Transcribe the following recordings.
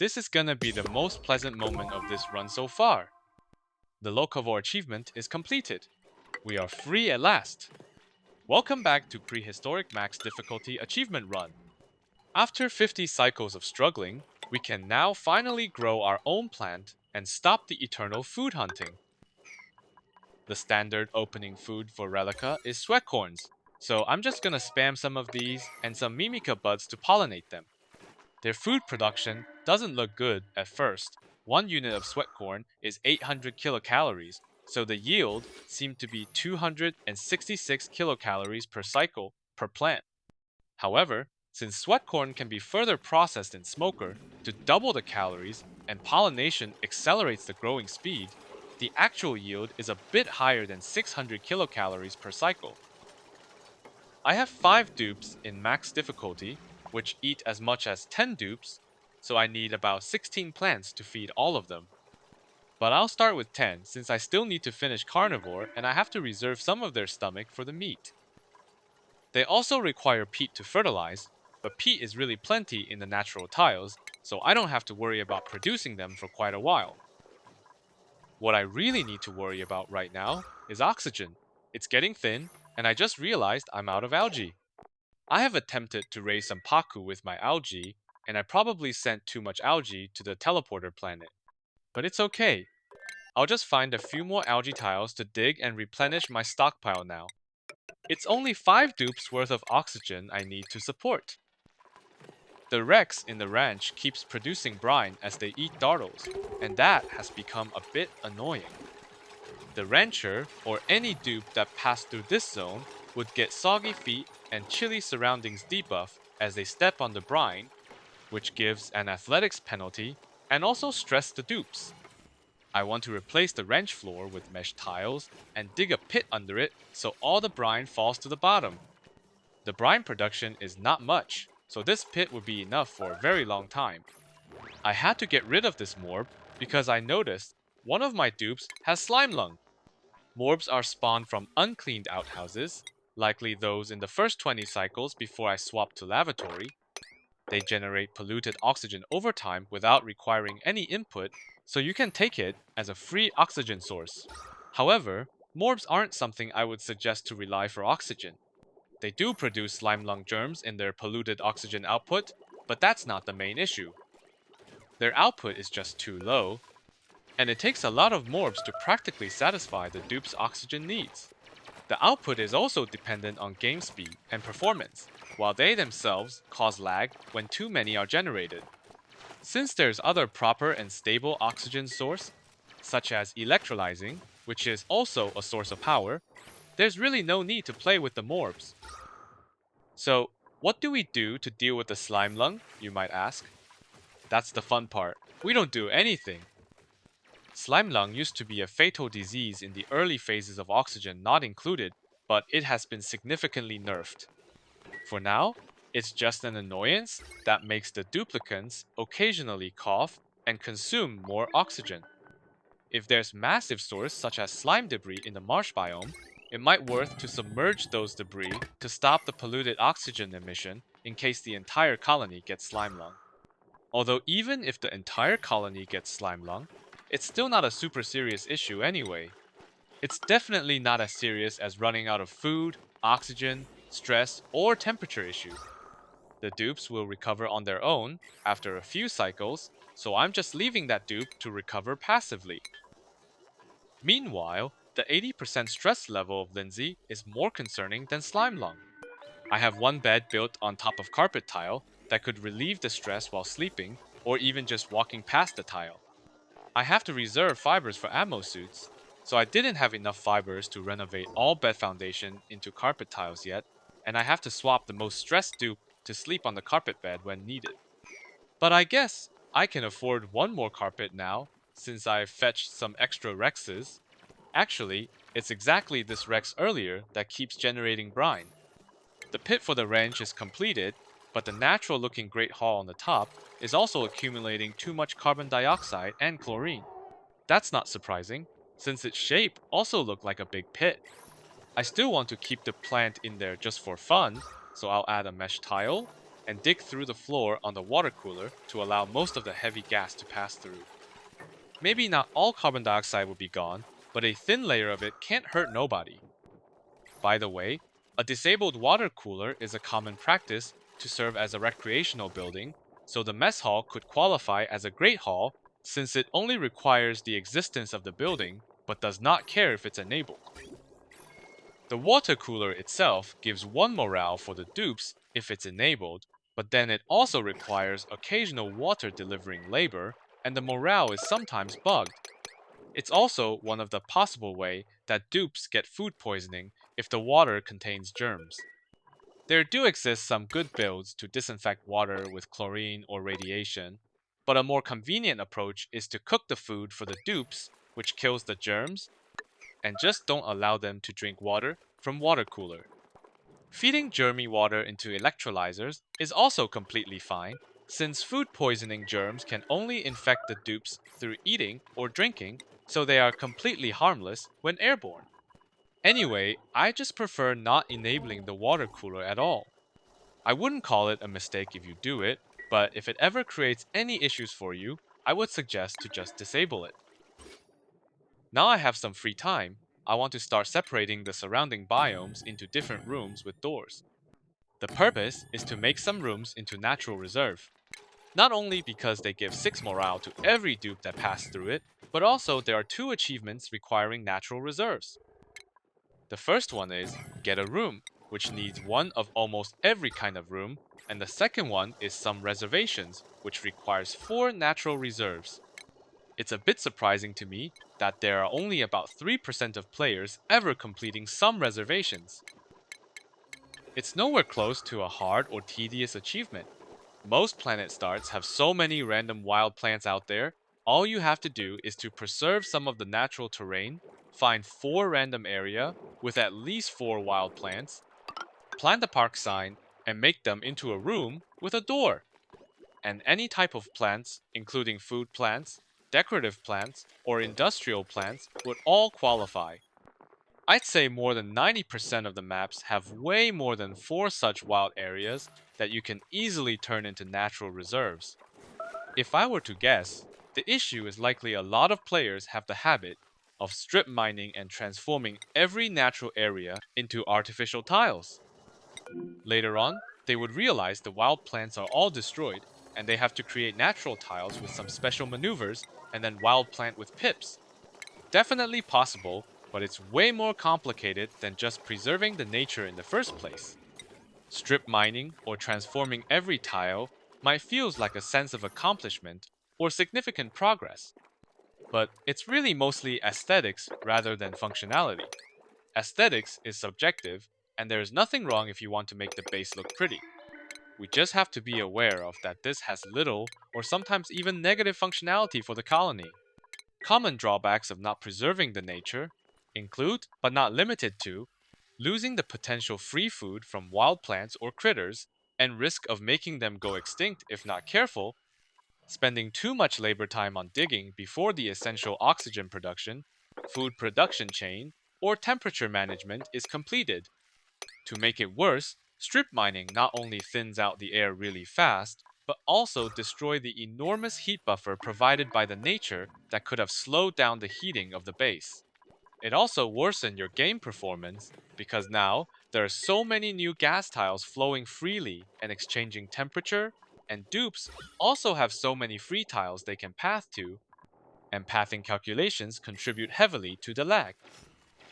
this is gonna be the most pleasant moment of this run so far. The Locavore achievement is completed. We are free at last. Welcome back to Prehistoric Max Difficulty Achievement Run. After 50 cycles of struggling, we can now finally grow our own plant and stop the eternal food hunting. The standard opening food for Relica is sweatcorns, so I'm just gonna spam some of these and some mimica buds to pollinate them. Their food production doesn't look good at first. One unit of sweatcorn is 800 kilocalories, so the yield seemed to be 266 kilocalories per cycle per plant. However, since sweatcorn can be further processed in smoker to double the calories and pollination accelerates the growing speed, the actual yield is a bit higher than 600 kilocalories per cycle. I have 5 dupes in max difficulty, which eat as much as 10 dupes, so I need about 16 plants to feed all of them. But I'll start with 10 since I still need to finish carnivore and I have to reserve some of their stomach for the meat. They also require peat to fertilize, but peat is really plenty in the natural tiles, so I don't have to worry about producing them for quite a while. What I really need to worry about right now is oxygen. It's getting thin, and I just realized I'm out of algae. I have attempted to raise some paku with my algae, and I probably sent too much algae to the teleporter planet. But it's okay. I'll just find a few more algae tiles to dig and replenish my stockpile now. It's only 5 dupes worth of oxygen I need to support. The Rex in the ranch keeps producing brine as they eat dartles, and that has become a bit annoying. The rancher, or any dupe that passed through this zone, would get soggy feet and chilly surroundings debuff as they step on the brine, which gives an athletics penalty and also stress the dupes. I want to replace the ranch floor with mesh tiles and dig a pit under it so all the brine falls to the bottom. The brine production is not much, so this pit would be enough for a very long time. I had to get rid of this morb because I noticed one of my dupes has slime lung. Morbs are spawned from uncleaned outhouses, likely those in the first 20 cycles before I swapped to lavatory. They generate polluted oxygen over time without requiring any input, so you can take it as a free oxygen source. However, morbs aren't something I would suggest to rely for oxygen. They do produce slime lung germs in their polluted oxygen output, but that's not the main issue. Their output is just too low, and it takes a lot of morbs to practically satisfy the dupe's oxygen needs. The output is also dependent on game speed and performance, while they themselves cause lag when too many are generated. Since there's other proper and stable oxygen source, such as electrolyzing, which is also a source of power, there's really no need to play with the morbs. So, what do we do to deal with the slime lung, you might ask? That's the fun part. We don't do anything. Slime lung used to be a fatal disease in the early phases of Oxygen not included, but it has been significantly nerfed. For now, it's just an annoyance that makes the duplicants occasionally cough and consume more oxygen. If there's massive source such as slime debris in the marsh biome, it might worth to submerge those debris to stop the polluted oxygen emission in case the entire colony gets slime lung. Although even if the entire colony gets slime lung, it's still not a super serious issue anyway. It's definitely not as serious as running out of food, oxygen, stress, or temperature issue. The dupes will recover on their own after a few cycles, so I'm just leaving that dupe to recover passively. Meanwhile, the 80% stress level of Lindsay is more concerning than slime lung. I have one bed built on top of carpet tile that could relieve the stress while sleeping or even just walking past the tile. I have to reserve fibers for ammo suits, so I didn't have enough fibers to renovate all bed foundation into carpet tiles yet, and I have to swap the most stressed dupe to sleep on the carpet bed when needed. But I guess I can afford one more carpet now, since I've fetched some extra Rexes. Actually, it's exactly this Rex earlier that keeps generating brine. The pit for the ranch is completed, but the natural looking Great Hall on the top is also accumulating too much carbon dioxide and chlorine. That's not surprising, since its shape also looked like a big pit. I still want to keep the plant in there just for fun, so I'll add a mesh tile, and dig through the floor on the water cooler to allow most of the heavy gas to pass through. Maybe not all carbon dioxide would be gone, but a thin layer of it can't hurt nobody. By the way, a disabled water cooler is a common practice to serve as a recreational building, so the mess hall could qualify as a great hall since it only requires the existence of the building but does not care if it's enabled. The water cooler itself gives one morale for the dupes if it's enabled, but then it also requires occasional water delivering labor, and the morale is sometimes bugged. It's also one of the possible way that dupes get food poisoning if the water contains germs. There do exist some good builds to disinfect water with chlorine or radiation, but a more convenient approach is to cook the food for the dupes, which kills the germs, and just don't allow them to drink water from water cooler. Feeding germy water into electrolyzers is also completely fine, since food poisoning germs can only infect the dupes through eating or drinking, so they are completely harmless when airborne. Anyway, I just prefer not enabling the water cooler at all. I wouldn't call it a mistake if you do it, but if it ever creates any issues for you, I would suggest to just disable it. Now I have some free time, I want to start separating the surrounding biomes into different rooms with doors. The purpose is to make some rooms into natural reserve. Not only because they give 6 morale to every dupe that passed through it, but also there are 2 achievements requiring natural reserves. The first one is get a room, which needs one of almost every kind of room, and the second one is some reservations, which requires 4 natural reserves. It's a bit surprising to me that there are only about 3% of players ever completing some reservations. It's nowhere close to a hard or tedious achievement. Most planet starts have so many random wild plants out there, all you have to do is to preserve some of the natural terrain, find 4 random area with at least 4 wild plants, plant a park sign, and make them into a room with a door. And any type of plants, including food plants, decorative plants, or industrial plants, would all qualify. I'd say more than 90% of the maps have way more than 4 such wild areas that you can easily turn into natural reserves. If I were to guess, the issue is likely a lot of players have the habit of strip mining and transforming every natural area into artificial tiles. Later on, they would realize the wild plants are all destroyed, and they have to create natural tiles with some special maneuvers and then wild plant with pips. Definitely possible, but it's way more complicated than just preserving the nature in the first place. Strip mining or transforming every tile might feel like a sense of accomplishment or significant progress, but it's really mostly aesthetics rather than functionality. Aesthetics is subjective, and there is nothing wrong if you want to make the base look pretty. We just have to be aware of that this has little or sometimes even negative functionality for the colony. Common drawbacks of not preserving the nature include, but not limited to, losing the potential free food from wild plants or critters and risk of making them go extinct if not careful, spending too much labor time on digging before the essential oxygen production, food production chain, or temperature management is completed. To make it worse, strip mining not only thins out the air really fast, but also destroy the enormous heat buffer provided by the nature that could have slowed down the heating of the base. It also worsened your game performance because now there are so many new gas tiles flowing freely and exchanging temperature, and dupes also have so many free tiles they can path to, and pathing calculations contribute heavily to the lag.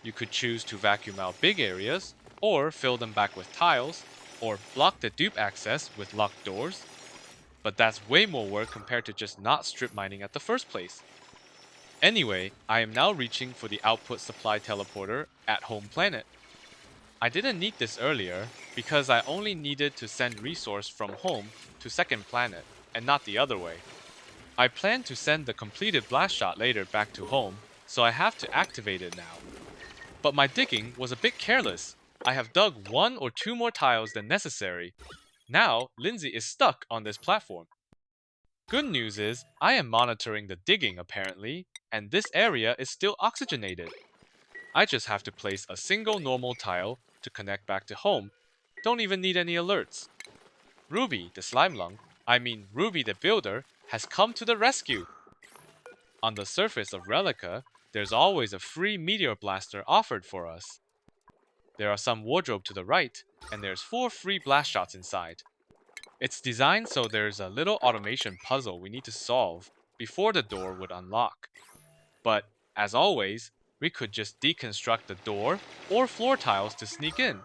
You could choose to vacuum out big areas, or fill them back with tiles, or block the dupe access with locked doors, but that's way more work compared to just not strip mining at the first place. Anyway, I am now reaching for the output supply teleporter at home planet. I didn't need this earlier because I only needed to send resource from home to second planet and not the other way. I plan to send the completed blast shot later back to home, so I have to activate it now. But my digging was a bit careless. I have dug 1 or 2 more tiles than necessary. Now, Lindsay is stuck on this platform. Good news is, I am monitoring the digging apparently, and this area is still oxygenated. I just have to place a single normal tile to connect back to home. Don't even need any alerts. Ruby, the slime lung, Ruby the builder, has come to the rescue. On the surface of Relica, there's always a free meteor blaster offered for us. There are some wardrobe to the right, and there's 4 free blast shots inside. It's designed so there's a little automation puzzle we need to solve before the door would unlock. But, as always, we could just deconstruct the door or floor tiles to sneak in.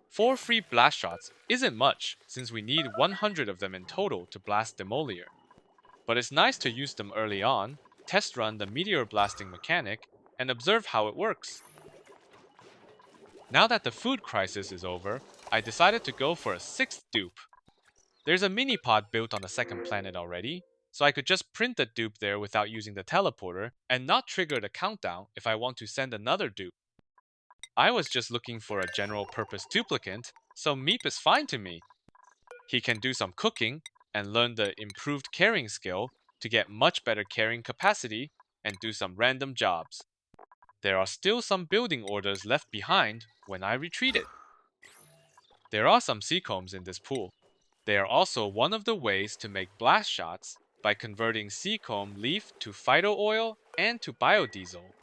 4 free blast shots isn't much since we need 100 of them in total to blast Demolier. But it's nice to use them early on, test run the meteor blasting mechanic, and observe how it works. Now that the food crisis is over, I decided to go for a 6th dupe. There's a mini pod built on the second planet already, so I could just print the dupe there without using the teleporter and not trigger the countdown if I want to send another dupe. I was just looking for a general purpose duplicant, so Meep is fine to me. He can do some cooking and learn the improved carrying skill to get much better carrying capacity and do some random jobs. There are still some building orders left behind when I retreated. There are some seacombs in this pool. They are also one of the ways to make blast shots by converting seacomb leaf to phyto oil and to biodiesel.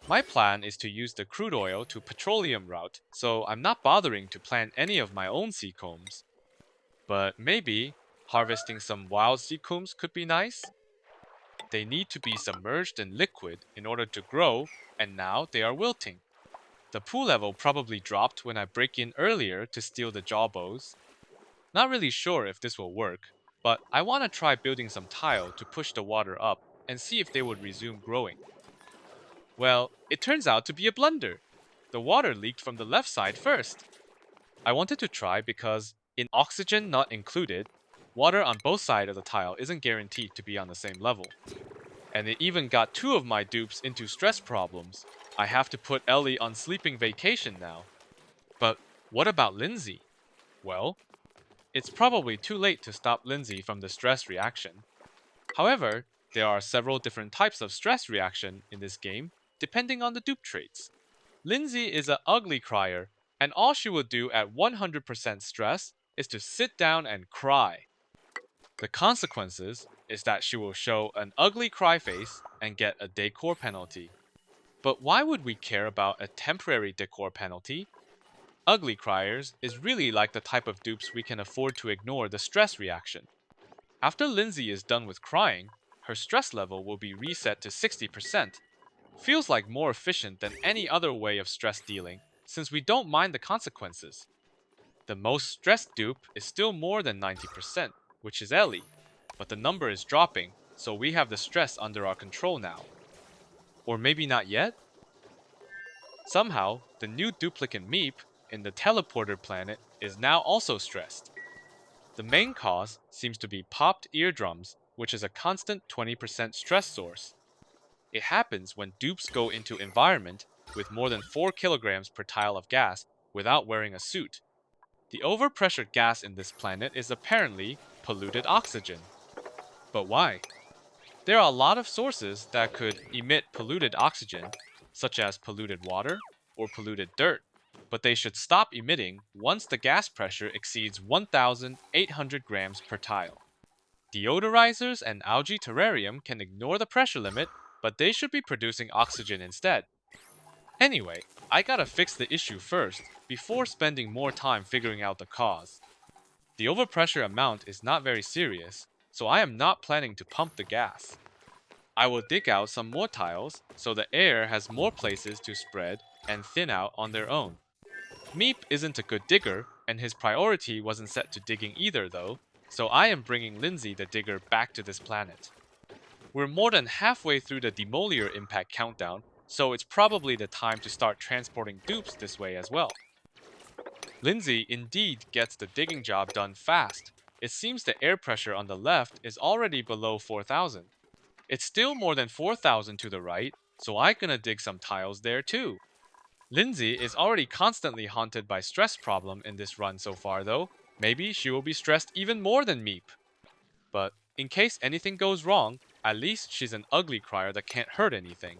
My plan is to use the crude oil to petroleum route, so I'm not bothering to plant any of my own seacombs. But maybe harvesting some wild seacombs could be nice? They need to be submerged in liquid in order to grow, and now they are wilting. The pool level probably dropped when I break in earlier to steal the jawbows. Not really sure if this will work, but I want to try building some tile to push the water up and see if they would resume growing. Well, it turns out to be a blunder. The water leaked from the left side first. I wanted to try because, in oxygen not included, water on both sides of the tile isn't guaranteed to be on the same level. And it even got 2 of my dupes into stress problems. I have to put Ellie on sleeping vacation now. But what about Lindsay? Well, it's probably too late to stop Lindsay from the stress reaction. However, there are several different types of stress reaction in this game, depending on the dupe traits. Lindsay is an ugly crier, and all she will do at 100% stress is to sit down and cry. The consequences is that she will show an ugly cry face and get a decor penalty. But why would we care about a temporary decor penalty? Ugly criers is really like the type of dupes we can afford to ignore the stress reaction. After Lindsay is done with crying, her stress level will be reset to 60%. Feels like more efficient than any other way of stress dealing, since we don't mind the consequences. The most stressed dupe is still more than 90%, which is Ellie, but the number is dropping, so we have the stress under our control now. Or maybe not yet? Somehow, the new duplicant Meep in the teleporter planet is now also stressed. The main cause seems to be popped eardrums, which is a constant 20% stress source. It happens when dupes go into environment with more than 4 kilograms per tile of gas without wearing a suit. The overpressured gas in this planet is apparently polluted oxygen. But why? There are a lot of sources that could emit polluted oxygen, such as polluted water or polluted dirt, but they should stop emitting once the gas pressure exceeds 1,800 grams per tile. Deodorizers and algae terrarium can ignore the pressure limit, but they should be producing oxygen instead. Anyway, I gotta fix the issue first, before spending more time figuring out the cause. The overpressure amount is not very serious, so I am not planning to pump the gas. I will dig out some more tiles, so the air has more places to spread and thin out on their own. Meep isn't a good digger, and his priority wasn't set to digging either though, so I am bringing Lindsay the digger back to this planet. We're more than halfway through the Demolier impact countdown, so it's probably the time to start transporting dupes this way as well. Lindsay indeed gets the digging job done fast. It seems the air pressure on the left is already below 4,000. It's still more than 4,000 to the right, so I'm gonna dig some tiles there too. Lindsay is already constantly haunted by stress problem in this run so far though. Maybe she will be stressed even more than Meep. But in case anything goes wrong, at least she's an ugly crier that can't hurt anything.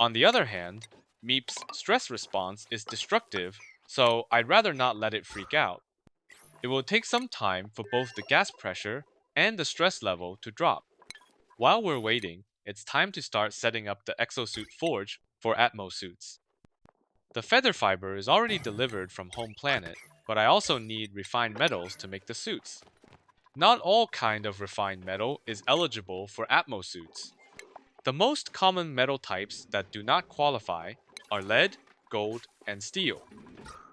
On the other hand, Meep's stress response is destructive, so I'd rather not let it freak out. It will take some time for both the gas pressure and the stress level to drop. While we're waiting, it's time to start setting up the exosuit forge for Atmos suits. The feather fiber is already delivered from home planet, but I also need refined metals to make the suits. Not all kind of refined metal is eligible for Atmos suits. The most common metal types that do not qualify are lead, gold, and steel.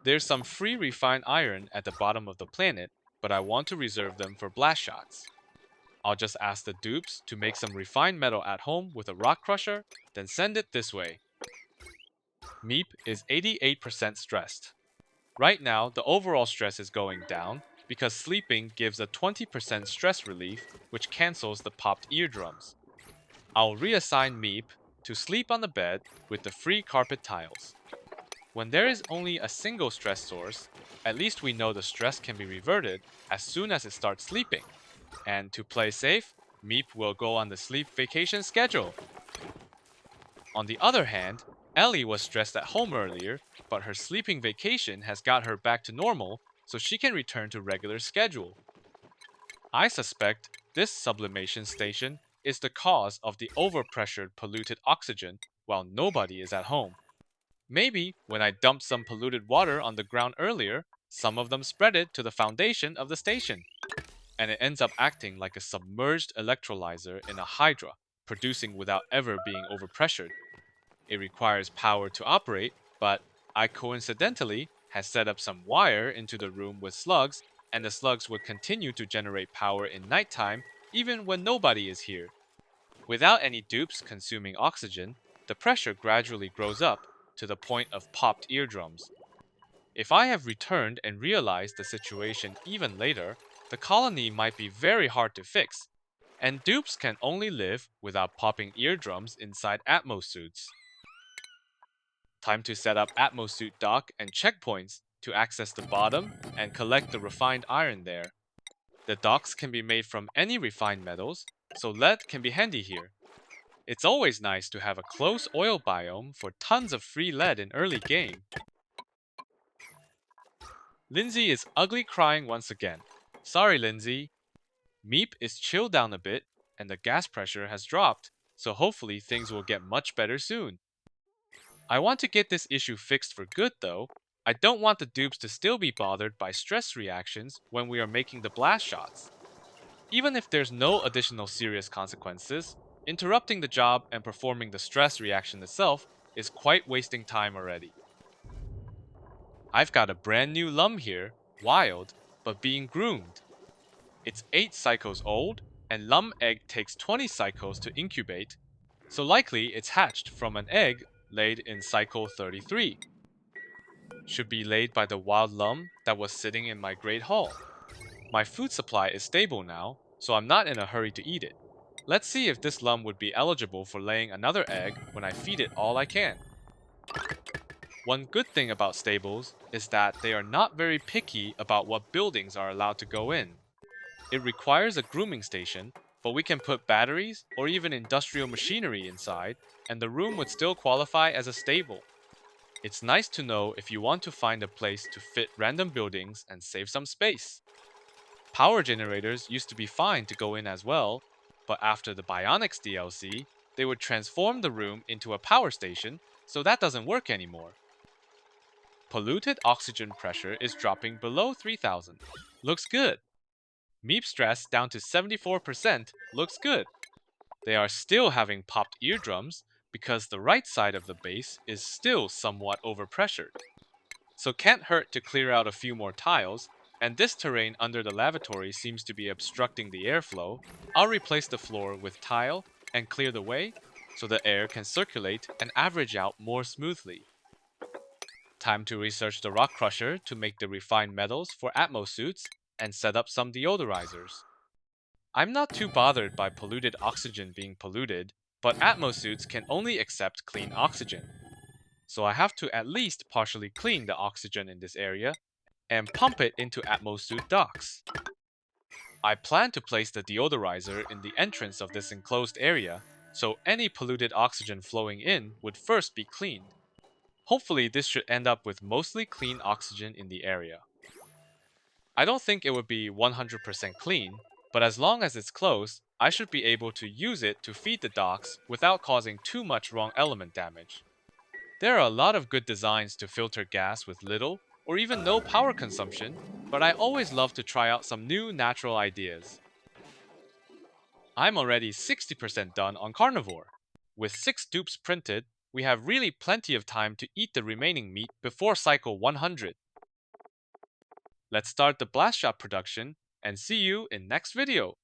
There's some free refined iron at the bottom of the planet, but I want to reserve them for blast shots. I'll just ask the dupes to make some refined metal at home with a rock crusher, then send it this way. Meep is 88% stressed. Right now, the overall stress is going down because sleeping gives a 20% stress relief, which cancels the popped eardrums. I'll reassign Meep to sleep on the bed with the free carpet tiles. When there is only a single stress source, at least we know the stress can be reverted as soon as it starts sleeping. And to play safe, Meep will go on the sleep vacation schedule. On the other hand, Ellie was stressed at home earlier, but her sleeping vacation has got her back to normal, so she can return to regular schedule. I suspect this sublimation station is the cause of the overpressured polluted oxygen while nobody is at home. Maybe when I dumped some polluted water on the ground earlier, some of them spread it to the foundation of the station, and it ends up acting like a submerged electrolyzer in a hydra, producing without ever being overpressured. It requires power to operate, but I coincidentally has set up some wire into the room with slugs, and the slugs would continue to generate power in nighttime even when nobody is here. Without any dupes consuming oxygen, the pressure gradually grows up to the point of popped eardrums. If I have returned and realized the situation even later, the colony might be very hard to fix, and dupes can only live without popping eardrums inside Atmos suits. Time to set up Atmos suit dock and checkpoints to access the bottom and collect the refined iron there. The docks can be made from any refined metals, so lead can be handy here. It's always nice to have a close oil biome for tons of free lead in early game. Lindsay is ugly crying once again. Sorry, Lindsay. Meep is chilled down a bit, and the gas pressure has dropped, so hopefully things will get much better soon. I want to get this issue fixed for good though. I don't want the dupes to still be bothered by stress reactions when we are making the blast shots. Even if there's no additional serious consequences, interrupting the job and performing the stress reaction itself is quite wasting time already. I've got a brand new lum here, wild, but being groomed. It's 8 cycles old, and lum egg takes 20 cycles to incubate, so likely it's hatched from an egg laid in cycle 33. Should be laid by the wild lum that was sitting in my great hall. My food supply is stable now, so I'm not in a hurry to eat it. Let's see if this lum would be eligible for laying another egg when I feed it all I can. One good thing about stables is that they are not very picky about what buildings are allowed to go in. It requires a grooming station, but we can put batteries or even industrial machinery inside, and the room would still qualify as a stable. It's nice to know if you want to find a place to fit random buildings and save some space. Power generators used to be fine to go in as well, but after the Bionics DLC, they would transform the room into a power station, so that doesn't work anymore. Polluted oxygen pressure is dropping below 3000. Looks good. Meep stress down to 74% looks good. They are still having popped eardrums because the right side of the base is still somewhat overpressured. So can't hurt to clear out a few more tiles, and this terrain under the lavatory seems to be obstructing the airflow. I'll replace the floor with tile and clear the way so the air can circulate and average out more smoothly. Time to research the rock crusher to make the refined metals for Atmos suits and set up some deodorizers. I'm not too bothered by polluted oxygen being polluted, but Atmos suits can only accept clean oxygen. So I have to at least partially clean the oxygen in this area and pump it into Atmos suit docks. I plan to place the deodorizer in the entrance of this enclosed area, so any polluted oxygen flowing in would first be cleaned. Hopefully this should end up with mostly clean oxygen in the area. I don't think it would be 100% clean, but as long as it's close, I should be able to use it to feed the docks without causing too much wrong element damage. There are a lot of good designs to filter gas with little or even no power consumption, but I always love to try out some new natural ideas. I'm already 60% done on carnivore. With 6 dupes printed, we have really plenty of time to eat the remaining meat before cycle 100. Let's start the blast shot production and see you in next video.